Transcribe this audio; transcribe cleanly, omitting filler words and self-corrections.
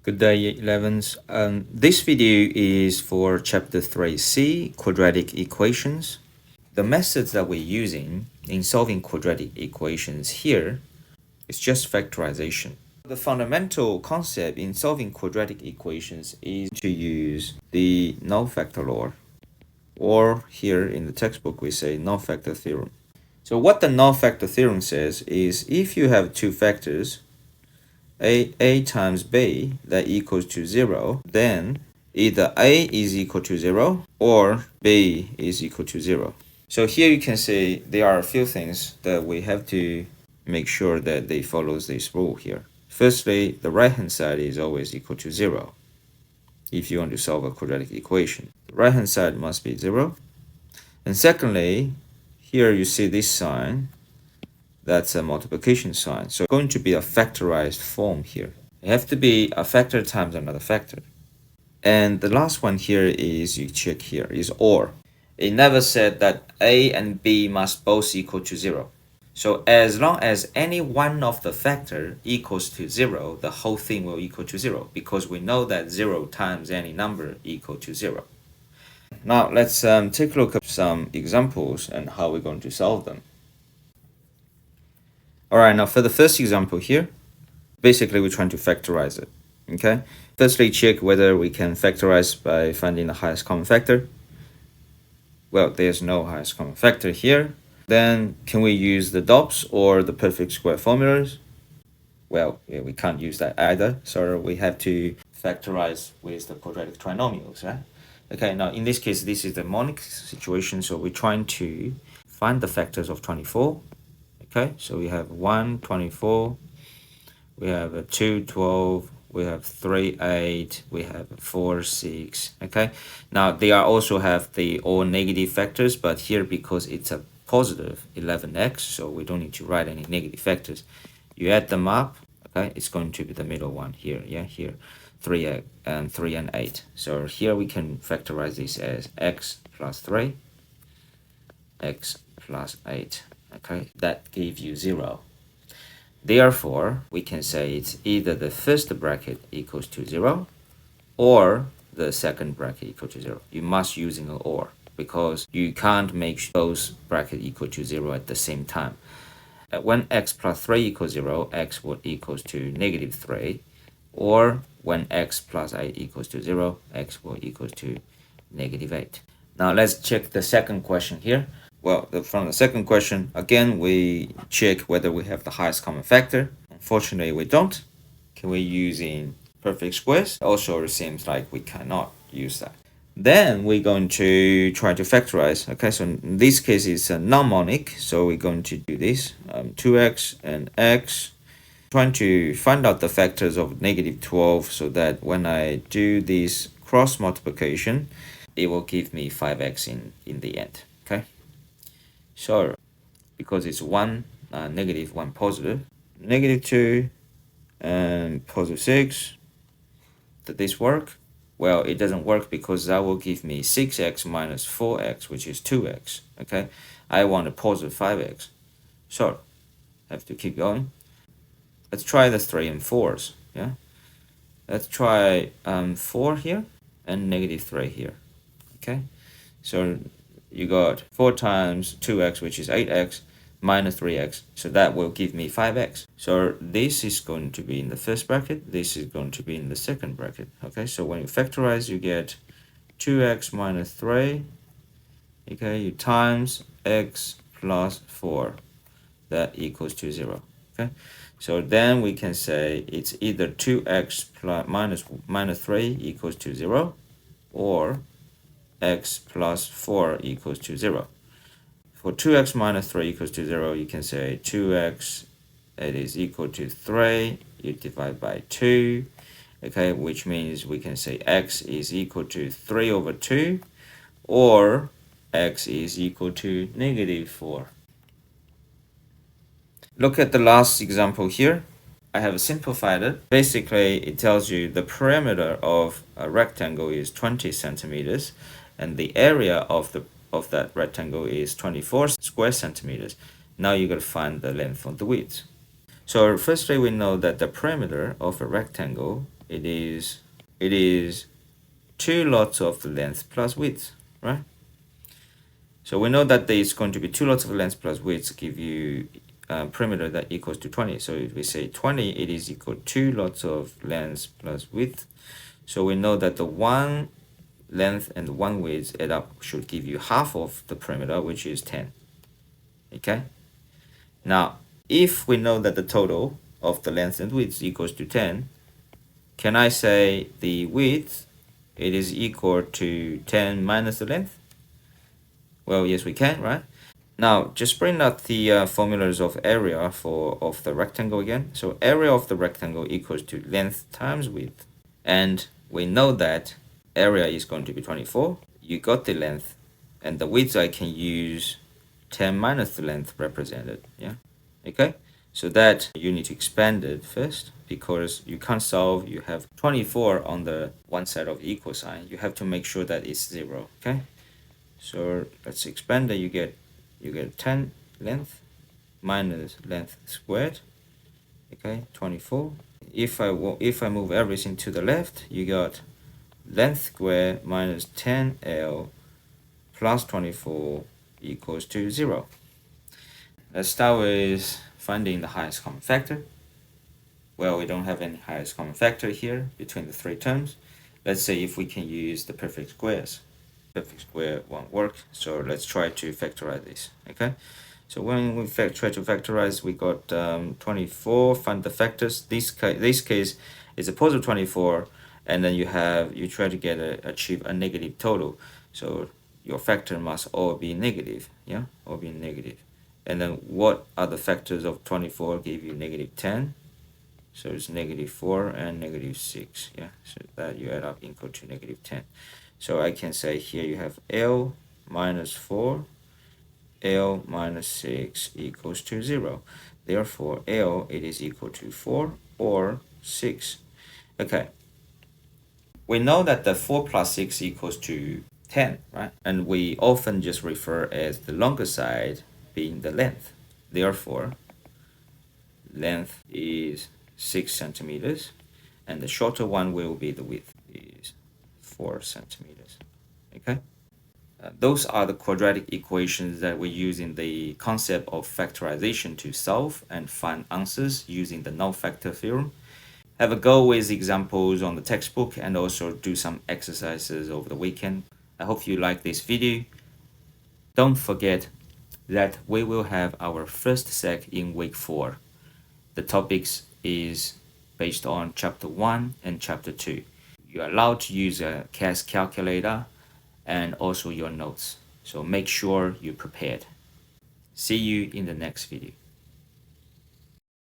Good day, 11s. This video is for chapter 3C, quadratic equations. The methods that we're using in solving quadratic equations here is just factorization. The fundamental concept in solving quadratic equations is to use the null factor law, or here in the textbook we say null factor theorem. So what the null factor theorem says is if you have two factors a times b that equals to 0, then either a is equal to 0 or b is equal to 0. So here you can see there are a few things that we have to make sure that they follows this rule here. Firstly, the right hand side is always equal to 0 if you want to solve a quadratic equation. The right hand side must be 0. And secondly, here you see this sign. That's a multiplication sign. So it's going to be a factorized form here. It have to be a factor times another factor. And the last one here is, you check here, is OR. It never said that A and B must both equal to 0. So as long as any one of the factor equals to 0, the whole thing will equal to 0, because we know that 0 times any number equal to 0. Now let's take a look at some examples and how we're going to solve them. All right, now for the first example here, basically we're trying to factorize it, okay? Firstly, check whether we can factorize by finding the highest common factor. Well, there's no highest common factor here. Then can we use the DOPS or the perfect square formulas? Well, yeah, we can't use that either, so we have to factorize with the quadratic trinomials, right? Okay, now in this case, this is the mnemonic situation, so we're trying to find the factors of 24. Okay, so we have 1, 24, we have a 2, 12, we have 3, 8, we have 4, 6. Okay, now they are also have the all negative factors, but here because it's a positive 11x, so we don't need to write any negative factors. You add them up, okay, it's going to be the middle one here, yeah, here, 3 and 8. So here we can factorize this as x plus 3, x plus 8. Okay, that gives you 0. Therefore, we can say it's either the first bracket equals to 0 or the second bracket equal to 0. You must using an OR because you can't make both bracket equal to 0 at the same time. When x plus 3 equals 0, x will equals to negative 3, or when x plus 8 equals to 0, x will equals to negative 8. Now let's check the second question here. Well, from the second question, again, we check whether we have the highest common factor. Unfortunately, we don't. Can we use in perfect squares? Also, it seems like we cannot use that. Then we're going to try to factorize. Okay, so in this case, it's a non-mnemonic. So we're going to do this, 2x and x. Trying to find out the factors of negative 12 so that when I do this cross multiplication, it will give me 5x in the end. Okay. So, because it's 1 negative, 1 positive, negative 2 and positive 6, did this work? Well, it doesn't work because that will give me 6x minus 4x, which is 2x, okay? I want a positive 5x. So, have to keep going. Let's try the 3 and 4s, yeah? Let's try 4 here and negative 3 here, okay? So, you got 4 times 2x, which is 8x, minus 3x. So that will give me 5x. So this is going to be in the first bracket. This is going to be in the second bracket. Okay, so when you factorize, you get 2x minus 3. Okay, you times x plus 4. That equals to 0. Okay, so then we can say it's either 2x plus minus 3 equals to 0, or x plus 4 equals to 0. For 2x minus 3 equals to 0, you can say 2x, it is equal to 3, you divide by 2, okay, which means we can say x is equal to 3 over 2, or x is equal to negative 4. Look at the last example here. I have simplified it. Basically, it tells you the perimeter of a rectangle is 20 centimeters, and the area of that rectangle is 24 square centimeters. Now you got to find the length of the width. So firstly, we know that the perimeter of a rectangle it is 2 lots of the length plus width, right? So we know that there is going to be 2 lots of length plus width give you a perimeter that equals to 20. So if we say 20, it is equal to 2 lots of length plus width. So we know that the one length and the one width add up should give you half of the perimeter, which is 10. Okay. Now, if we know that the total of the length and width equals to 10, can I say the width it is equal to 10 minus the length? Well, yes, we can, right? Now, just bring up the formulas of area of the rectangle again. So area of the rectangle equals to length times width. And we know that area is going to be 24. You got the length. And the width I can use 10 minus the length represented, yeah? Okay? So that you need to expand it first, because you can't solve, you have 24 on the one side of the equal sign. You have to make sure that it's 0, okay? So let's expand it. You get 10 length minus length squared, okay, 24. If I move everything to the left, you got length squared minus 10L plus 24 equals to 0. Let's start with finding the highest common factor. Well, we don't have any highest common factor here between the three terms. Let's say if we can use the perfect squares. Perfect square won't work, so let's try to factorize this, okay? So when we try to factorize, we got 24, find the factors. This case is a positive 24, and then you try to achieve a negative total. So your factor must all be negative, yeah, all be negative. And then what are the factors of 24 give you negative 10? So it's negative 4 and negative 6, yeah, so that you add up equal to negative 10. So I can say here you have L minus 4, L minus 6 equals to 0. Therefore, L, it is equal to 4 or 6. Okay. We know that the 4 plus 6 equals to 10, right? And we often just refer as the longer side being the length. Therefore, length is 6 centimeters, and the shorter one will be the width is 4 centimeters. Okay? Those are the quadratic equations that we use in the concept of factorization to solve and find answers using the null factor theorem. Have a go with examples on the textbook and also do some exercises over the weekend. I hope you like this video. Don't forget that we will have our first sec in week 4. The topics is based on chapter 1 and chapter 2. You're allowed to use a CAS calculator and also your notes. So make sure you're prepared. See you in the next video.